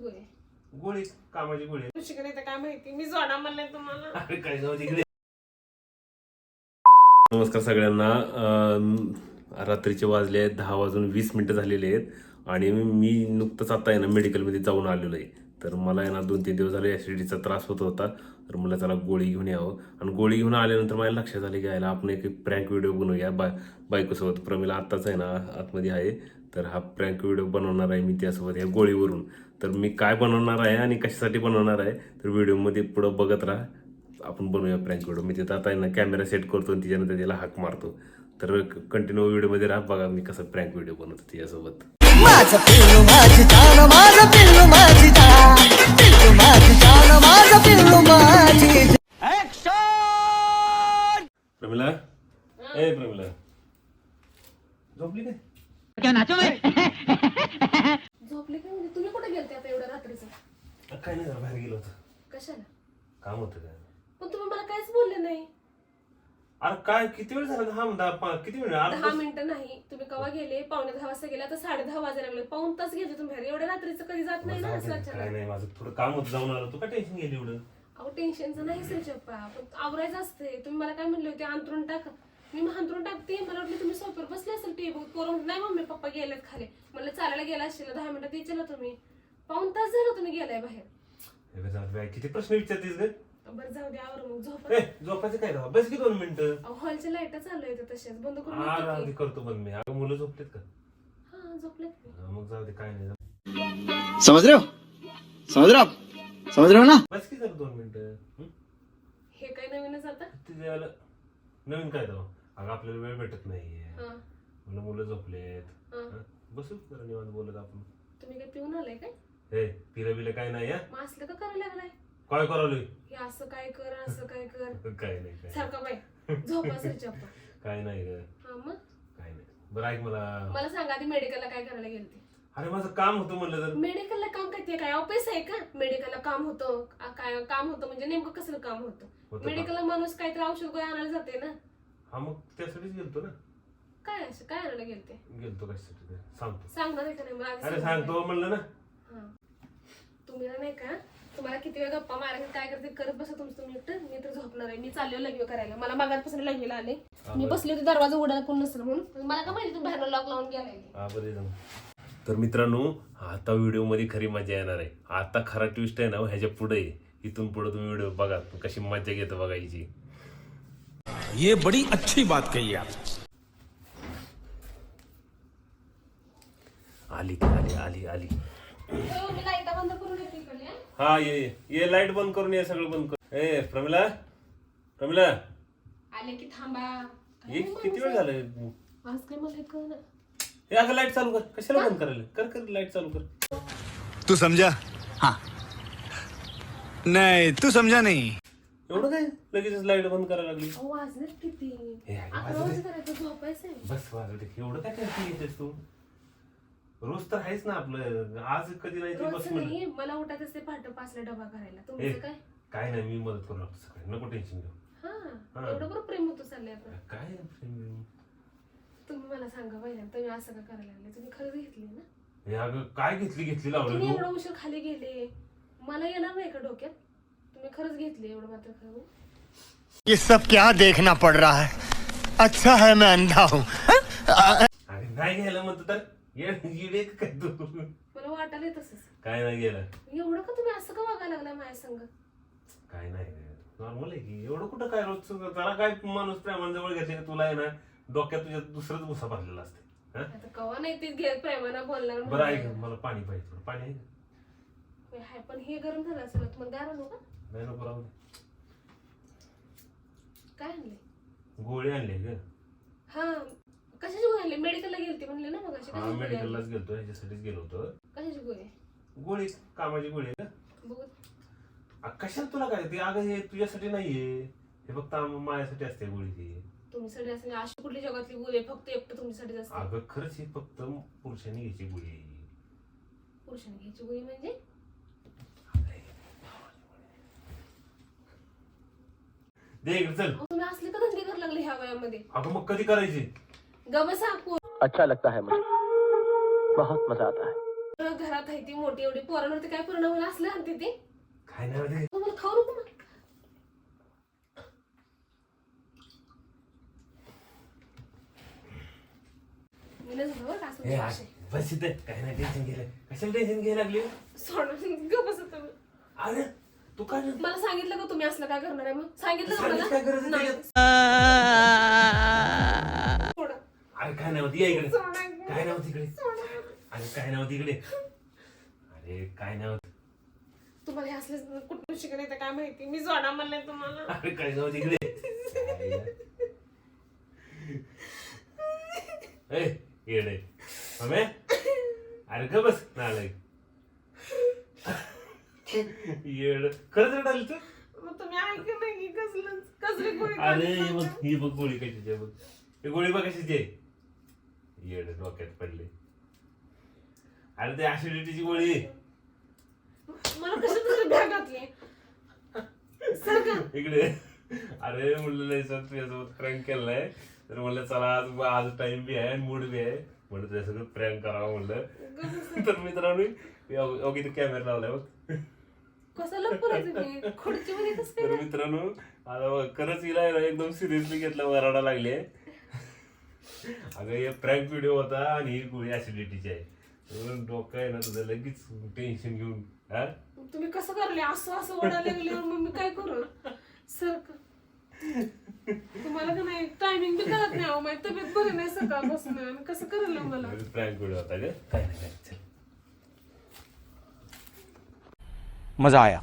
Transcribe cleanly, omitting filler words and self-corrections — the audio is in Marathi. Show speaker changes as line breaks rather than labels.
गोळी?
गोळी कामाची गोळी.
शिकणे तर काय माहिती, मी जोडा म्हणलंय तुम्हाला.
अरे काय जाऊ तिकडे. नमस्कार सगळ्यांना. रात्रीचे वाजले आहेत 10:20 झालेले आहेत आणि मी नुकतंच आता आहे ना मेडिकलमध्ये जाऊन आलेलो आहे. तर मला आहे ना 2-3 दिवस झाले ॲसिडिटीचा त्रास होत होता. तर मला त्याला गोळी घेऊन यावं आणि गोळी घेऊन आल्यानंतर माझ्या लक्षात आलं की यायला आपण एक प्रँक व्हिडिओ बनवूया बायकोसोबत. प्रमिला आत्ताच आहे ना आतमध्ये आहे. तर हा प्रँक व्हिडिओ बनवणार आहे मी त्यासोबत या गोळीवरून. तर मी काय बनवणार आहे आणि कशासाठी बनवणार आहे तर व्हिडिओमध्ये पुढं बघत राहा. आपण बनवूया प्रँक व्हिडिओ. मी तिथं आता आहे ना कॅमेरा सेट करतो आणि तिच्यानंतर त्याला हाक मारतो. तर कंटिन्यू व्हिडिओमध्ये राहा, बघा मी कसं प्रँक व्हिडिओ बनवतो तिच्यासोबत.
माझं पिल्लू माझी जान, माझं पिल्लू माझी जान, पिल्लू माझी जान, माझं पिल्लू माझी ऍक्शन.
प्रमिला, ए प्रमिला, झोपली काय?
झोपले काय म्हणजे? तुम्ही कुठे गेलते आता एवढ्या रात्रीचं?
काय नाही, जरा बाहेर गेलो होतो.
कशाला?
काम होतं काय?
पण तुम्ही मला काहीच बोलले नाही.
अरे काय किती वेळ झाला? किती वेळ?
10 मिनिटं नाही. तुम्ही केव्हा गेले? 9:45 वाजता गेले, आता 10:30 वाजायला लागले. पाऊण तास गेले तुम्ही बाहेर. एवढ्या रात्रीचं कधी जात नाही ना असं
काय
अचानक.
नाही, माझं थोडं काम होतं, जाऊन आलो. तू काय टेन्शन गेली एवढं?
अहो टेन्शनचं नाही सर चप्पा, पण आवरायचं असते. तुम्ही मला काय म्हणले होते, अंतरून टाका. मी अंतरून टाकते. मला वाटलं तुम्ही सोफ्यावर बसले असेल टीव्ही करून. नाही मम्मी पप्पा गेलेत खाली. म्हणलं चालायला गेला असेल, 10 मिनिटात यायचे ना तुम्ही. पाऊण तास झालं तुम्ही गेलाय बाहेर.
किती प्रश्न विचारतेस ग?
बरं जाऊ द्या, आवर मग झोपा.
झोपायचं काय राहा, बस की 2 मिनिटं.
हॉलच्या लाईट चालू आहेत तशाच, बंद करून
आधी करतो बंद मी. अगं मुलं झोपलेत का?
हा झोपलेत.
मग जाऊ दे, काय नाही.
समझ रहे हो, समझ रहे हो आप, समझ रहे हो ना.
बस की जरा 2 मिनिटं.
हे काय नवीनच आता?
तिथे नवीन काय दाव? अगं आपल्याला वेळ भेटत नाहीये.
हा
मुलं झोपलेत.
हा.
बसू जरा निवांत बोलत आपण.
तुम्ही काय पिऊन आलाय काय?
हे पिलं बिलं काय नाही.
मग असलं का करायला लागलाय?
काय करावलं?
हे असं काय कर, असं काय कर.
काय नाही, काय
सारखा बाई झोपा सर चप्पा.
काय नाही ग,
हा मग
काय नाही. बरं ऐक, मला
सांगा आधी मेडिकलला काय करायला गेलते?
अरे माझं काम होतं म्हणलं तर.
मेडिकलला काम काय, ते काय ऑफिस आहे का? मेडिकलला काम होतं. काय काम होतं म्हणजे नेमकं कसलं काम होतं?
का?
मेडिकलला माणूस काहीतरी औषध गोळ्या आणायला जाते ना.
हा मग त्यासाठीच गेलतो ना.
काय असं काय आणायला गेलते?
गेलतो कशासाठी सांगतो.
सांगणार आहे का नाही मला आधी
अरे
सांगा.
सांगतो म्हणलं ना.
हा. तुम्ही ना नाही का, तुम्हाला किती वेळ गप्पा मारायचं काय करते करत बसा तुमचं एकटं. मी तर झोपणार आहे. मी चाललो लग्न करायला. मला मागापासून लग्नाला आले. मी बसले होते दरवाजा उघडायला कोण नसेल म्हणून. मला का माहिती तुम्ही बाहेर लॉक लावून गेलाय.
हा बरं. तर मित्रांनो, आता व्हिडिओ मध्ये खरी मजा येणार आहे. आता खरा ट्विस्ट आहे ना ह्याच्या पुढे. इथून पुढे तुम्ही व्हिडिओ बघा कशी मजा घेतो बघायची.
ये बड़ी अच्छी बात कही आप.
आली आली आली.
मी लाईट बंद करून येते इकडे.
हा ये लाईट बंद करून ये, सगळं बंद कर. ए प्रमिला
आले की थांबा.
ये किती वेळ झालं?
आज काय मला कळलं.
हे अगं लाईट चालू कर. कशाला बंद करायला? कर लाईट चालू कर.
तू समझा? हाँ. नहीं तू समझा नहीं.
एवढं काय लगेच लाईट बंद करायला लागली?
अहो वाजलेत किती?
हे आहे,
11 वाजता करायचं, झोपायचंय.
बस वाजवते. एवढं काय करते येतेस तू? रोज तर आहेच ना आपलं. आज कधी नाही ते बस
रोजचं
म्हणलं.
नाही, मला उठायचं असते पहाटे 5ला डबा करायला. तुमचं काय?
काय नाही, मी मदत करू लागतो सकाळी. नको टेन्शन घेऊ.
हा एवढं बरं प्रेम होतं चाललंय आता.
काय
तुम्ही मला सांगा पहिल्या, तुम्ही असं का करायला लागले? तुम्ही खरंच घेतली ना?
हे अगं काय घेतली लावलं
तुम्ही
तू?
एवढं उशीर खाली गेले, मला येणार नाही का डोक्यात? तुम्ही खरंच घेतली एवढं मात्र खरं?
ये सब क्या देखना पड़ रहा है, अच्छा है मैं अंधा हूँ.
अरे नाही घ्यायला म्हणतो तर येडे काय तू?
मला वाटायला तसंच.
काय नाही गेलं.
एवढं का तुम्ही असं का वागायला लागलाय माझ्या संग?
काय नाही, नॉर्मल आहे की. एवढं कुठं काय रोज जरा काय माणूस प्रेमाने जवळ घेतले की तुला आहे ना डोक्यात तुझ्या दुसरंच भुसा भरलेला असते.
आता कवा नाही ते घे प्रेमानं बोलणार.
बरं ऐक, मला पाणी पाहिजे. थोडं पाणी आहे का?
हाय पण हे गरम झालं असेल, तुम्हाला गार आणू का?
नाही नको राहू दे.
काय आणले?
गोळी आणली ग.
हा कशाची गोळी आणली? मेडिकलला गेलते म्हणले ना मग.
हा मेडिकललाच गेलतो, ह्याच्यासाठीच गेलो होतो.
कशाची गोळी?
गोळी कामाची गोळी आहे
बघू.
का? कशाला तुला काय ते? अगं हे तुझ्यासाठी नाहीये, हे फक्त माझ्यासाठी असते गोळी ती.
तुमच्यासाठी असते? अशी कुठली जगातली गोळी आहे फक्त एकटं तुमच्यासाठी असते?
अगं खरंच ही फक्त पुरुषांनी घ्यायची गोळी आहे.
पुरुषाने घ्यायची गोळी म्हणजे?
दे इकडे चल.
तुम्ही असले का धंदे करायला लागले ह्या वयामध्ये?
अगं मग कधी करायची?
गबसा.
अच्छा लगता है मुझे, बहुत मजा आता है.
घरात आहे ती मोठी एवढी पोरांवरती काय परिणाम होला असलं आणते ती
काय नाही होते.
मला खाऊ नको मग. मी नाही झालं बरं का असं
ए,
उपाशी.
बस इथे काय नाही टेन्शन घ्यायला. कशाला टेन्शन घ्यायला लागली?
सोडून गप्प बसा तुम्ही.
अरे तू काय
मला सांगितलं का तुम्ही असलं काय करणार आहे मग सांगितलं का
सांगितलं काय गरज
मला
आहे
नाही सोडा.
अरे काय नाही होती या इकडे.
सोडा.
काय नाही होती इकडे. अरे काय नाही होती इकडे. अरे काय नाही होत.
तुम्हाला हे असले कुठून शिकत येतं काय माहिती मी जोडा म्हणलंय तुम्हाला.
अरे काय नाही होती इकडे. ए येडे मम्मी अरे ग बस नालाय येड खरंच रडाली तू.
मग तुम्ही ऐक ना की कसली गोळी
अरे
खाल्ली
ही बघ
सांगा.
ही बघ गोळी कशाची आहे बघ. ही गोळी बघ कशाची आहे. येड डोक्यात पडले. अरे ते ऍसिडिटीची गोळी.
मला कशात तरी बॅग घातली सर का
इकडे. अरे म्हणलं नाही सर तुझ्यासोबत प्रँक केलाय तर म्हणलं चला आज टाइम बी आहे आणि मूड बी आहे म्हणलं तुझ्यासोबत प्रँक करावं म्हणलं. तर मित्रांनो किती कॅमेरा लावलाय बघ.
कसं लपवलंय तुम्ही खुर्ची मध्ये कसं
तर
काय
मित्रांनो आता बघ खरंच हिला एकदम सिरियसली घेतला वराडा लागले. अगं हे प्रँक व्हिडिओ होता आणि ही गोळी ऍसिडिटीची आहे. डोकं आहे ना तुझं लगेच टेन्शन घेऊन. हा
तुम्ही कसं करले असं असं ओढायला लागल्यावर मग मी काय करू सर का तुम्हाला का नाही टायमिंग बी कळत नाही अहो माझी तब्येत बरी नाही सकाळपासून आणि कसं करेल मला
प्रँक व्हिडिओ होता ग काय नाही चल.
मजा आया.